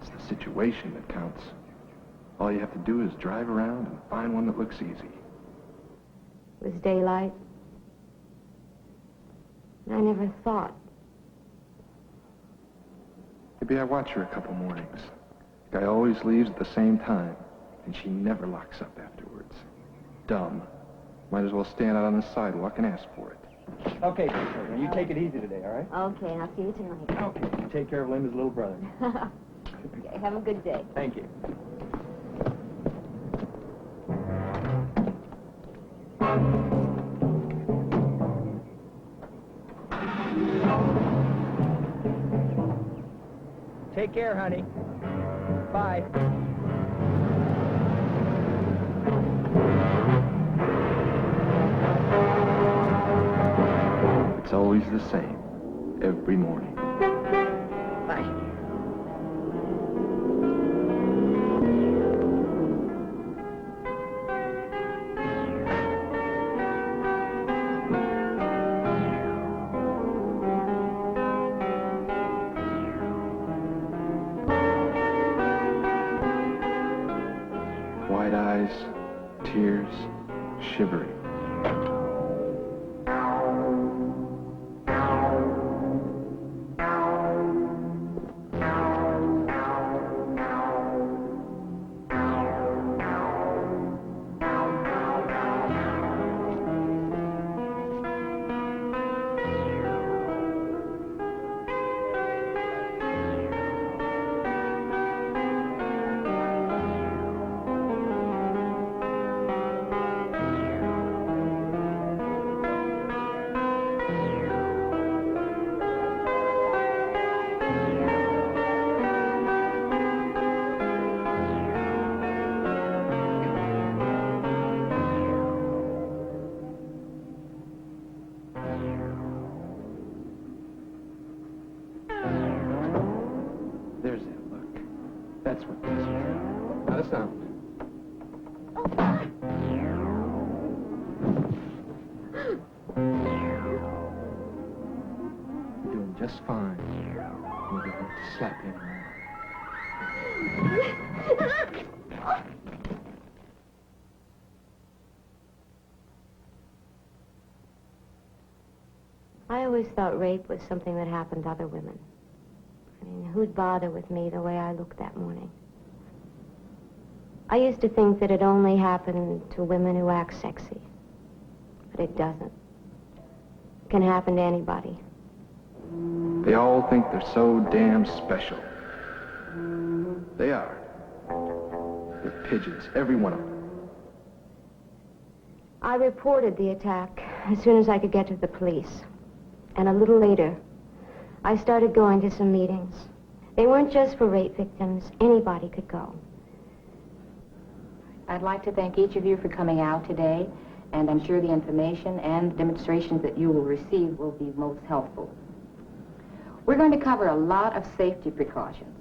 It's the situation that counts. All you have to do is drive around and find one that looks easy. It was daylight. I never thought. Maybe I watch her a couple mornings. The guy always leaves at the same time, and she never locks up afterwards. Dumb. Might as well stand out on the sidewalk and ask for it. Okay, children, you take it easy today, all right? Okay, I'll see you tonight. Okay, you take care of Linda's little brother. Okay, have a good day. Thank you. Take care, honey. Bye. It's always the same. Every morning. Bye. Wide eyes, tears, shivering. There's that look. That's what does it. Not a sound. You're doing just fine. You don't have to slap you anymore. I always thought rape was something that happened to other women. I mean, who'd bother with me the way I looked that morning? I used to think that it only happened to women who act sexy. But it doesn't. It can happen to anybody. They all think they're so damn special. They are. They're pigeons, every one of them. I reported the attack as soon as I could get to the police. And a little later, I started going to some meetings. They weren't just for rape victims. Anybody could go. I'd like to thank each of you for coming out today, and I'm sure the information and demonstrations that you will receive will be most helpful. We're going to cover a lot of safety precautions.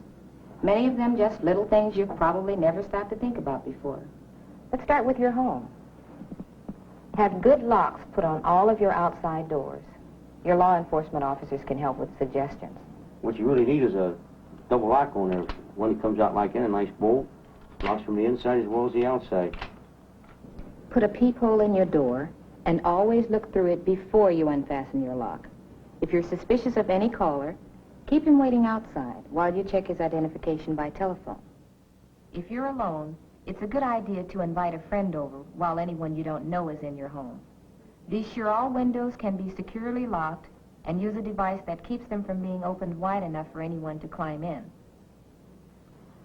Many of them just little things you've probably never stopped to think about before. Let's start with your home. Have good locks put on all of your outside doors. Your law enforcement officers can help with suggestions. What you really need is a double lock on there. One that comes out like that, a nice bolt. Locks from the inside as well as the outside. Put a peephole in your door and always look through it before you unfasten your lock. If you're suspicious of any caller, keep him waiting outside while you check his identification by telephone. If you're alone, it's a good idea to invite a friend over while anyone you don't know is in your home. Be sure all windows can be securely locked and use a device that keeps them from being opened wide enough for anyone to climb in.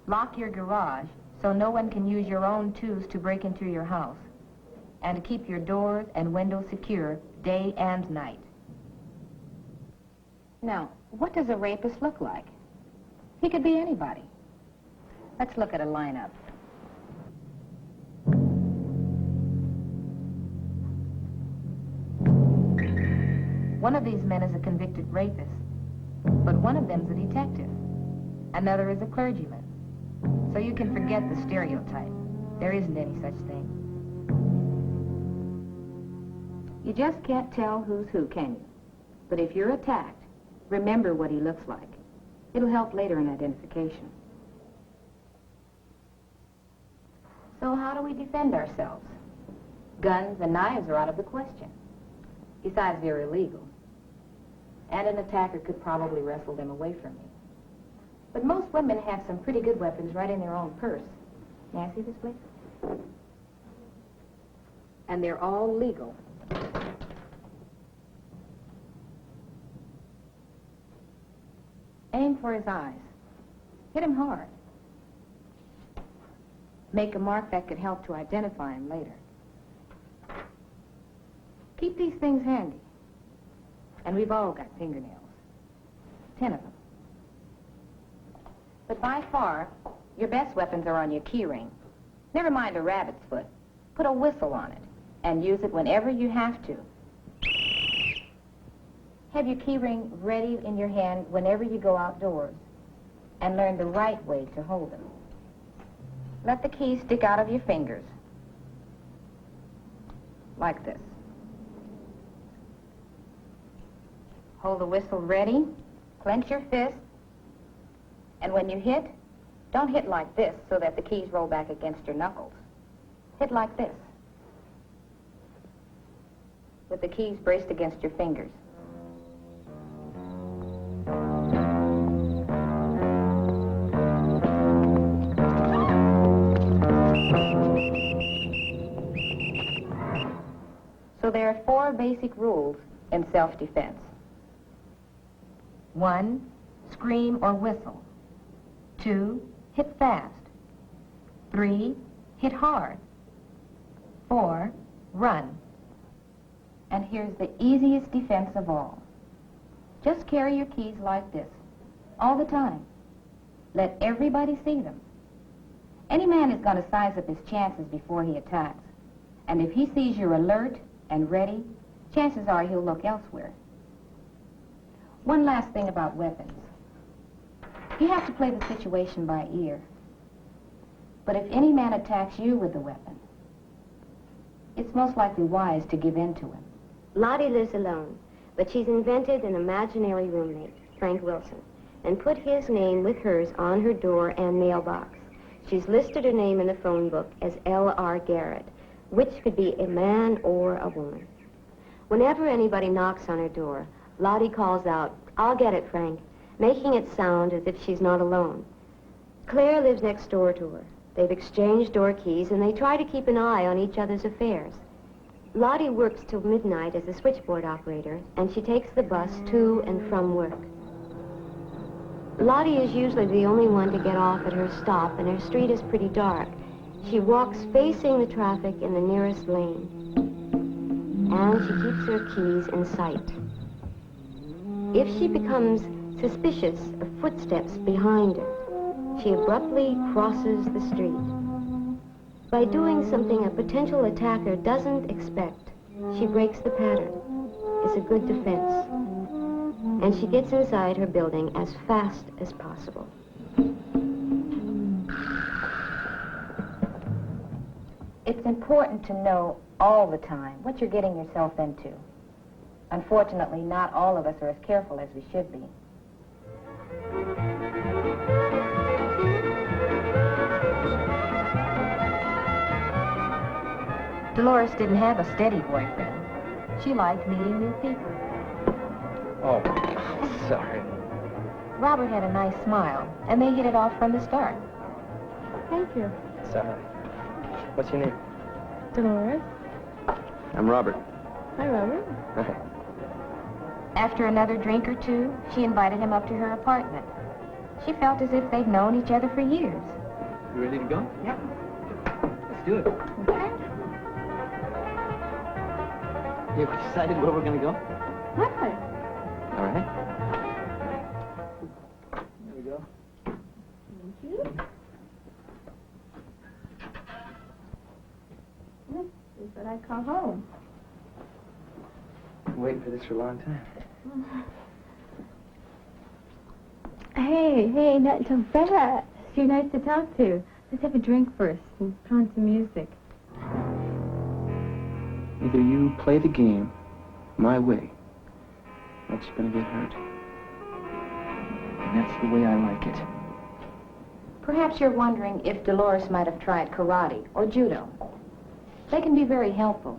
Lock your garage so no one can use your own tools to break into your house. And keep your doors and windows secure day and night. Now, what does a rapist look like? He could be anybody. Let's look at a lineup. One of these men is a convicted rapist, but one of them's a detective. Another is a clergyman. So you can forget the stereotype. There isn't any such thing. You just can't tell who's who, can you? But if you're attacked, remember what he looks like. It'll help later in identification. So how do we defend ourselves? Guns and knives are out of the question. Besides, they're illegal. And an attacker could probably wrestle them away from me. But most women have some pretty good weapons right in their own purse. May I see this, please? And they're all legal. Aim for his eyes. Hit him hard. Make a mark that could help to identify him later. Keep these things handy. And we've all got fingernails. 10 of them. But by far, your best weapons are on your key ring. Never mind a rabbit's foot. Put a whistle on it and use it whenever you have to. Have your key ring ready in your hand whenever you go outdoors, and learn the right way to hold them. Let the key stick out of your fingers, like this. Hold the whistle ready, clench your fist, and when you hit, don't hit like this so that the keys roll back against your knuckles. Hit like this, with the keys braced against your fingers. So there are 4 basic rules in self-defense. 1, scream or whistle. 2, hit fast. 3, hit hard. 4, run. And here's the easiest defense of all. Just carry your keys like this, all the time. Let everybody see them. Any man is going to size up his chances before he attacks. And if he sees you're alert and ready, chances are he'll look elsewhere. One last thing about weapons. You have to play the situation by ear. But if any man attacks you with a weapon, it's most likely wise to give in to him. Lottie lives alone, but she's invented an imaginary roommate, Frank Wilson, and put his name with hers on her door and mailbox. She's listed her name in the phone book as L.R. Garrett, which could be a man or a woman. Whenever anybody knocks on her door, Lottie calls out, "I'll get it, Frank," making it sound as if she's not alone. Claire lives next door to her. They've exchanged door keys, and they try to keep an eye on each other's affairs. Lottie works till midnight as a switchboard operator, and she takes the bus to and from work. Lottie is usually the only one to get off at her stop, and her street is pretty dark. She walks facing the traffic in the nearest lane, and she keeps her keys in sight. If she becomes suspicious of footsteps behind her, she abruptly crosses the street. By doing something a potential attacker doesn't expect, she breaks the pattern. It's a good defense. And she gets inside her building as fast as possible. It's important to know all the time what you're getting yourself into. Unfortunately, not all of us are as careful as we should be. Dolores didn't have a steady boyfriend. She liked meeting new people. Oh, sorry. Robert had a nice smile, and they hit it off from the start. Thank you. Sorry. What's your name? Dolores. I'm Robert. Hi, Robert. Hi. After another drink or two, she invited him up to her apartment. She felt as if they'd known each other for years. You ready to go? Yep. Let's do it. Okay. Yeah, we decided where we're gonna go? Hi. All right. There we go. Thank you. This is what I call home. Been waiting for this for a long time. Hey, not so fast. You're nice to talk to. Let's have a drink first and put on some music. Either you play the game my way, or else you're gonna get hurt. And that's the way I like it. Perhaps you're wondering if Dolores might have tried karate or judo. They can be very helpful.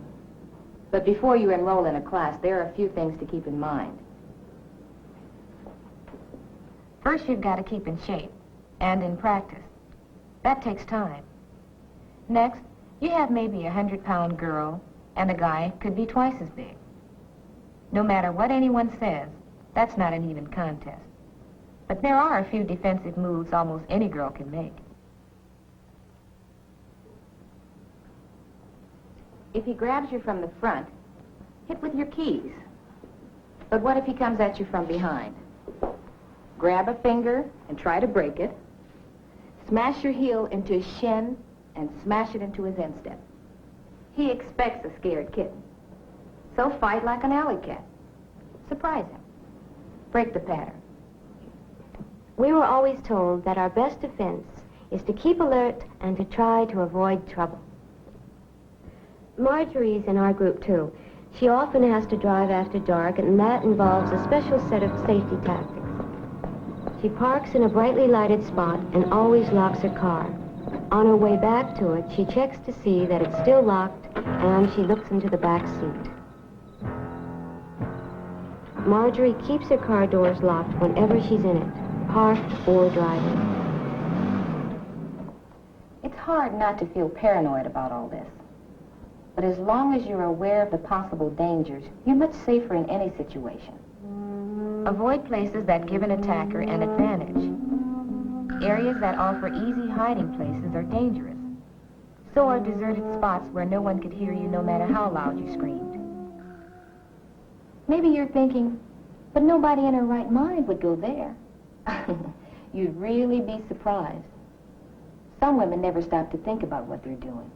But before you enroll in a class, there are a few things to keep in mind. First, you've got to keep in shape and in practice. That takes time. Next, you have maybe a 100-pound girl, and a guy could be twice as big. No matter what anyone says, that's not an even contest. But there are a few defensive moves almost any girl can make. If he grabs you from the front, hit with your keys. But what if he comes at you from behind? Grab a finger and try to break it. Smash your heel into his shin and smash it into his instep. He expects a scared kitten. So fight like an alley cat. Surprise him. Break the pattern. We were always told that our best defense is to keep alert and to try to avoid trouble. Marjorie's in our group, too. She often has to drive after dark, and that involves a special set of safety tactics. She parks in a brightly lighted spot and always locks her car. On her way back to it, she checks to see that it's still locked, and she looks into the back seat. Marjorie keeps her car doors locked whenever she's in it, parked or driving. It's hard not to feel paranoid about all this. But as long as you're aware of the possible dangers, you're much safer in any situation. Avoid places that give an attacker an advantage. Areas that offer easy hiding places are dangerous. So are deserted spots where no one could hear you no matter how loud you screamed. Maybe you're thinking, but nobody in her right mind would go there. You'd really be surprised. Some women never stop to think about what they're doing.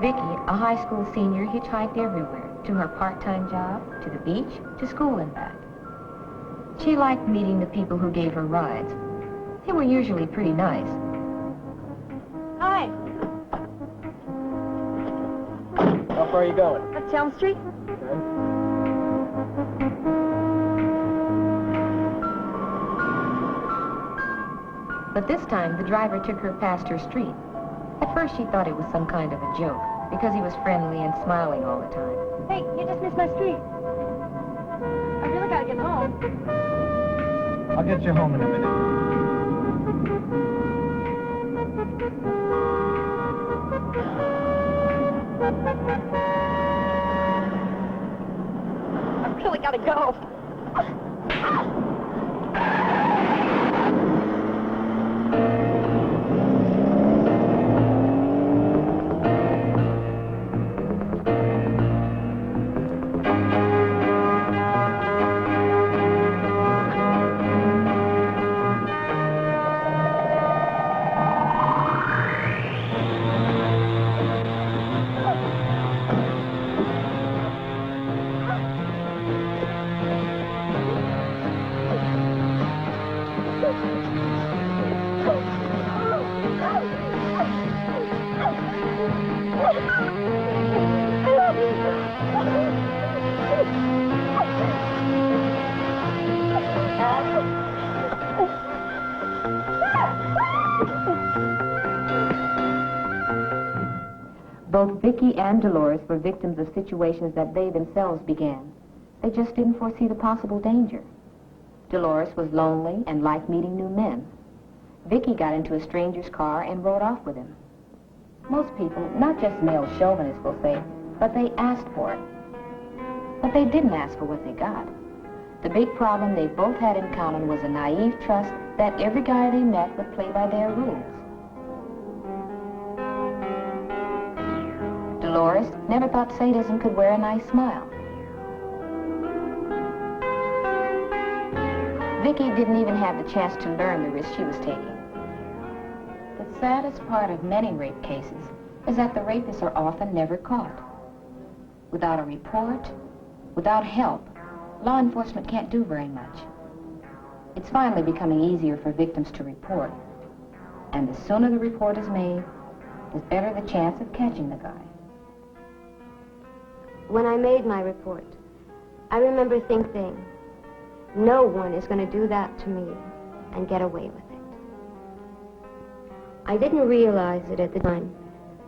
Vicky, a high school senior, hitchhiked everywhere, to her part-time job, to the beach, to school and back. She liked meeting the people who gave her rides. They were usually pretty nice. Hi. How far are you going? Up Elm Street? But this time, the driver took her past her street. At first, she thought it was some kind of a joke, because he was friendly and smiling all the time. Hey, you just missed my street. I really gotta get home. I'll get you home in a minute. I really gotta go. Both Vicky and Dolores were victims of situations that they themselves began. They just didn't foresee the possible danger. Dolores was lonely and liked meeting new men. Vicky got into a stranger's car and rode off with him. Most people, not just male chauvinists, will say, but they asked for it. But they didn't ask for what they got. The big problem they both had in common was a naive trust that every guy they met would play by their rules. Dolores never thought sadism could wear a nice smile. Vicky didn't even have the chance to learn the risk she was taking. The saddest part of many rape cases is that the rapists are often never caught. Without a report, without help, law enforcement can't do very much. It's finally becoming easier for victims to report. And the sooner the report is made, the better the chance of catching the guy. When I made my report, I remember thinking, no one is going to do that to me and get away with it. I didn't realize it at the time,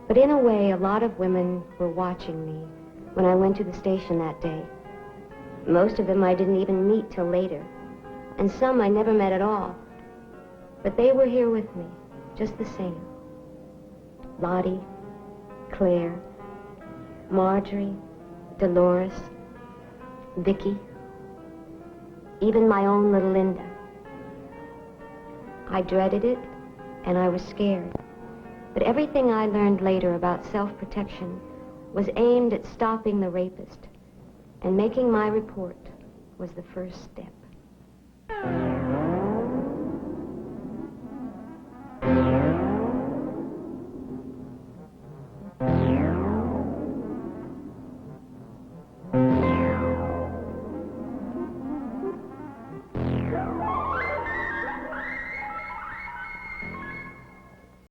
but in a way, a lot of women were watching me when I went to the station that day. Most of them I didn't even meet till later, and some I never met at all. But they were here with me, just the same. Lottie, Claire, Marjorie, Dolores, Vicky, even my own little Linda. I dreaded it, and I was scared. But everything I learned later about self-protection was aimed at stopping the rapist, and making my report was the first step.